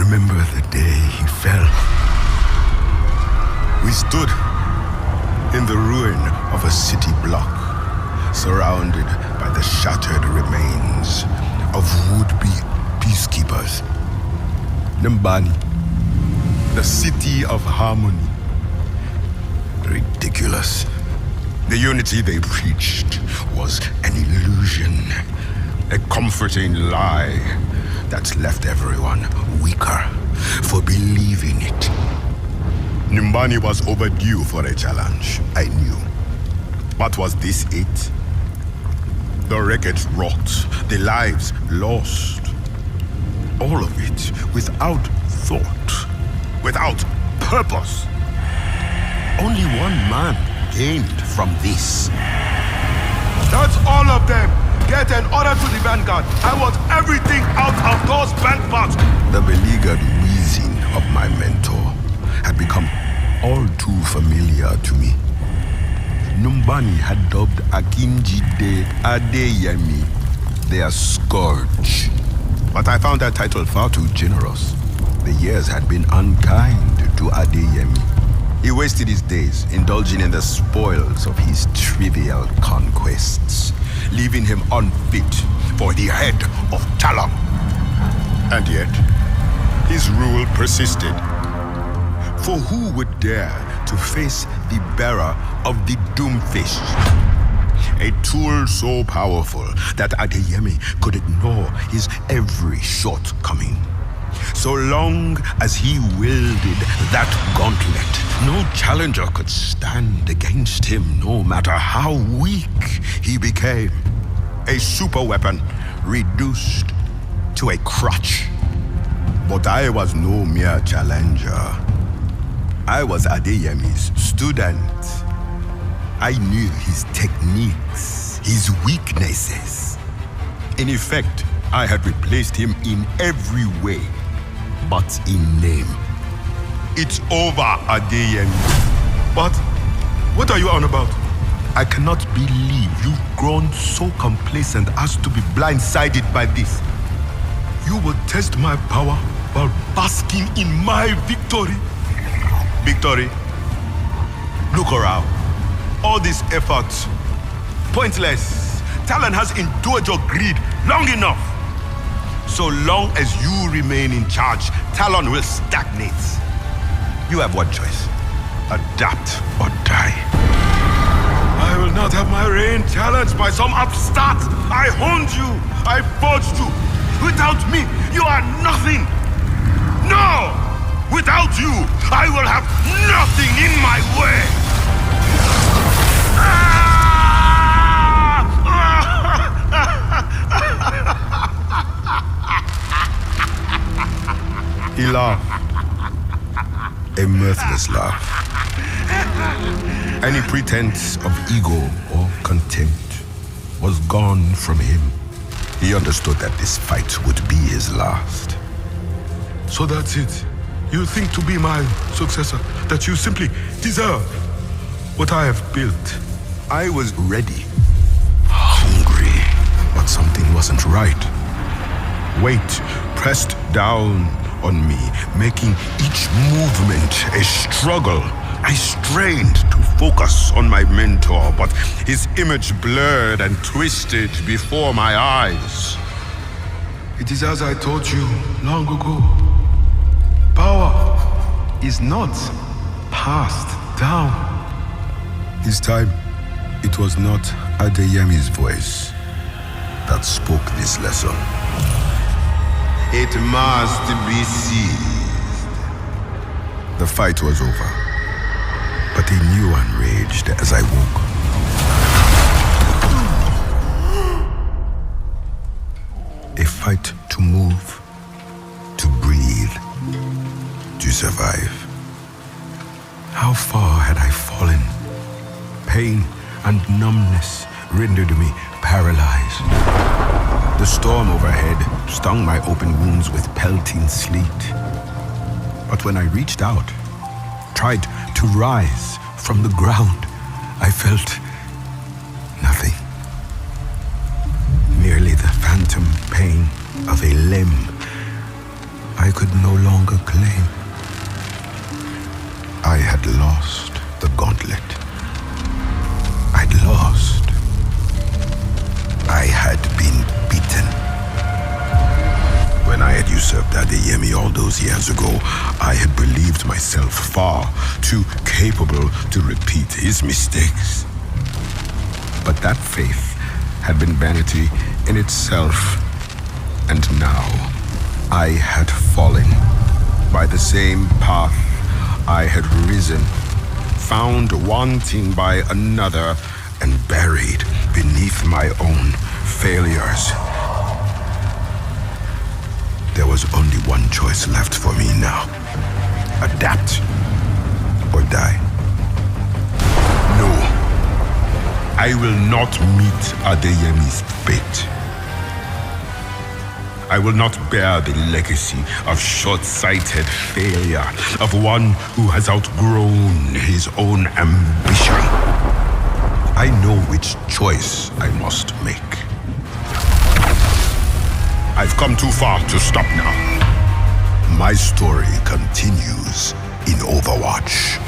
remember the day he fell. We stood in the ruin of a city block, surrounded by the shattered remains of would-be peacekeepers. Nyumbani, the city of harmony. Ridiculous. The unity they preached was an illusion, a comforting lie that left everyone weaker for believing it. Nyumbani was overdue for a challenge, I knew. But was this it? The wreckage wrought, the lives lost. All of it without thought, without purpose. Only one man gained from this. That's all of them! Get an order to the Vanguard. I want everything out of those bank vaults. The beleaguered wheezing of my mentor had become all too familiar to me. Nyumbani had dubbed Akinjide Adeyemi their scourge. But I found that title far too generous. The years had been unkind to Adeyemi. He wasted his days indulging in the spoils of his trivial conquests, leaving him unfit for the head of Talon. And yet, his rule persisted. For who would dare to face the bearer of the Doomfist? A tool so powerful that Adeyemi could ignore his every shortcoming. So long as he wielded that gauntlet, no challenger could stand against him, no matter how weak he became. A super weapon reduced to a crutch. But I was no mere challenger. I was Adeyemi's student. I knew his techniques, his weaknesses. In effect, I had replaced him in every way, but in name. It's over, Adeyemi. But what are you on about? I cannot believe you've grown so complacent as to be blindsided by this. You will test my power while basking in my victory. Victory? Look around. All this effort, pointless. Talon has endured your greed long enough. So long as you remain in charge, Talon will stagnate. You have one choice. Adapt or die. I will not have my reign challenged by some upstart. I honed you. I forged you. Without me, you are nothing. No! Without you, I will have nothing in my way. He laughed. A mirthless laugh. Any pretense of ego or contempt was gone from him. He understood that this fight would be his last. So that's it. You think to be my successor, that you simply deserve what I have built. I was ready, hungry, but something wasn't right. Weight pressed down on me, making each movement a struggle. I strained to focus on my mentor, but his image blurred and twisted before my eyes. It is as I told you long ago. Power is not passed down. This time, it was not Adeyemi's voice that spoke this lesson. It must be seized. The fight was over, but a new one raged as I woke. A fight to move, to breathe, to survive. How far had I fallen? Pain and numbness rendered me paralyzed. The storm overhead stung my open wounds with pelting sleet. But when I reached out, tried to rise from the ground, I felt nothing. Merely the phantom pain of a limb I could no longer claim. I had lost the gauntlet. I'd lost. I had been beaten. When I had usurped Adeyemi all those years ago, I had believed myself far too capable to repeat his mistakes. But that faith had been vanity in itself, and now I had fallen. By the same path I had risen, found wanting by another, and buried beneath my own failures. There was only one choice left for me now. Adapt or die. No, I will not meet Adeyemi's fate. I will not bear the legacy of short-sighted failure, of one who has outgrown his own ambition. I know which choice I must make. I've come too far to stop now. My story continues in Overwatch.